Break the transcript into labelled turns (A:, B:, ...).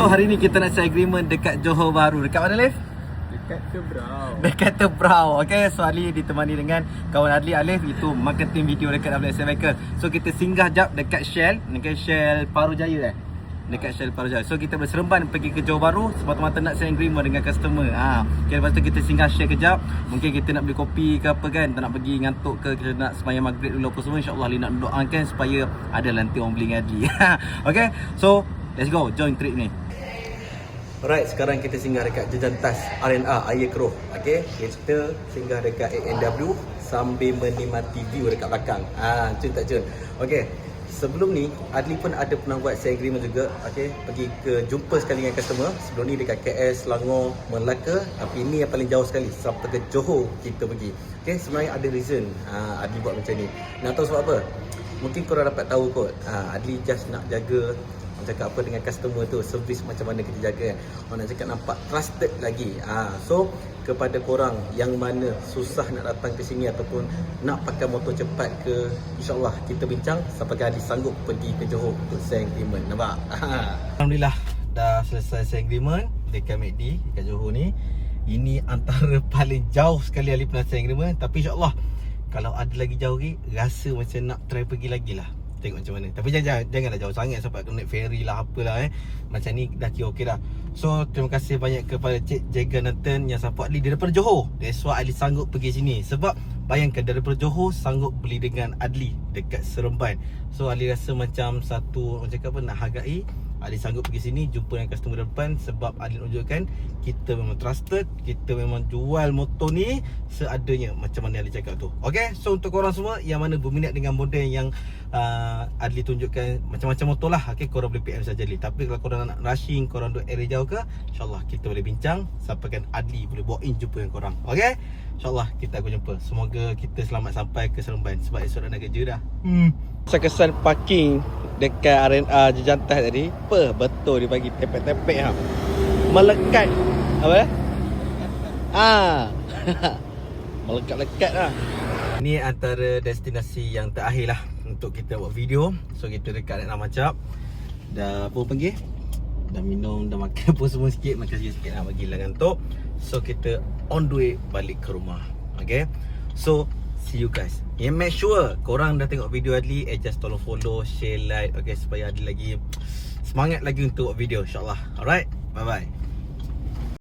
A: So hari ni kita nak sign agreement dekat Johor Bahru. Dekat mana, Alif?
B: Dekat Tebrau.
A: Dekat Tebrau. Okay, so Ali ditemani dengan kawan Adli Alif, itu marketing video dekat WSM Vehicle. So kita singgah jap dekat Shell, dekat Shell Paru Jaya dekat Shell Paru Jaya. So kita berseremban pergi ke Johor Bahru semata-mata nak sign agreement dengan customer. Okay, lepas tu kita singgah Shell kejap. Mungkin kita nak beli kopi ke apa kan, tak nak pergi ngantuk ke, kita nak sembahyang maghrib dulu apa semua. InsyaAllah Ali nak doakan supaya ada nanti orang beli dengan Adli. Okay, so let's go, join trip ni. Alright, sekarang kita singgah dekat Jejantas R&R Ayer Keroh. Okay, kita singgah dekat ANW sambil menikmati view dekat belakang. Cun tak cun. Okay, sebelum ni Adli pun ada pernah buat sign agreement juga. Okay, pergi ke jumpa sekali dengan customer. Sebelum ni dekat KS, Selangor, Melaka. Tapi ni yang paling jauh sekali, sampai ke Johor kita pergi. Okay, sebenarnya ada reason Adli buat macam ni. Nak tahu sebab apa? Mungkin korang dapat tahu kot. Adli just nak jaga, cakap apa dengan customer tu, servis macam mana kita jaga kan. Orang nak cakap nampak trusted lagi. So kepada korang yang mana susah nak datang ke sini ataupun nak pakai motor cepat ke, InsyaAllah kita bincang sampai Adli sanggup pergi ke Johor untuk sign agreement. Nampak? Alhamdulillah dah selesai sign agreement dekat MACD dekat Johor ni. Ini antara paling jauh sekali Ali pernah sign agreement. Tapi InsyaAllah kalau ada lagi jauh lagi, rasa macam nak try pergi lagi lah. Tengok macam mana. Tapi janganlah jauh sangat sampai kena naik ferry lah apalah Macam ni dah kira okey dah. So terima kasih banyak kepada Cik Jagger Nathan yang support Ali daripada Johor. That's why Ali sanggup pergi sini. Sebab bayangkan daripada Johor sanggup beli dengan Adli dekat Seremban. So Ali rasa macam satu, orang cakap apa, nak hargai Ali sanggup pergi sini jumpa dengan customer depan. Sebab Ali tunjukkan kita memang trusted, kita memang jual motor ni seadanya macam mana Ali cakap tu. Okay, so untuk korang semua yang mana berminat dengan model yang Adli tunjukkan macam-macam motor lah, okay, korang boleh PM saja Adli. Tapi kalau korang nak rushing, korang duduk area jauh ke, InsyaAllah kita boleh bincang sampaikan Adli boleh bawa in jumpa dengan korang. Okay, InsyaAllah kita akan jumpa. Semoga kita selamat sampai ke Seremban sebab esok dah nak kerja dah. Kesan parking dekat R&R Jejantas tadi, apa betul dia bagi tepek-tepek melekat apa melekat-lekat lah. Ni antara destinasi yang terakhir lah untuk kita buat video. So kita dekat R&R Macap. Dah apa panggil, dah minum, dah makan pun semua sikit. Makan sikit-sikit lah, bagilah ngantuk. So kita on the way balik ke rumah. Okay, so see you guys. Yang make sure korang dah tengok video Adli, just tolong follow, share, like, okay, supaya Adli lagi semangat lagi untuk buat video, InsyaAllah. Alright, bye bye.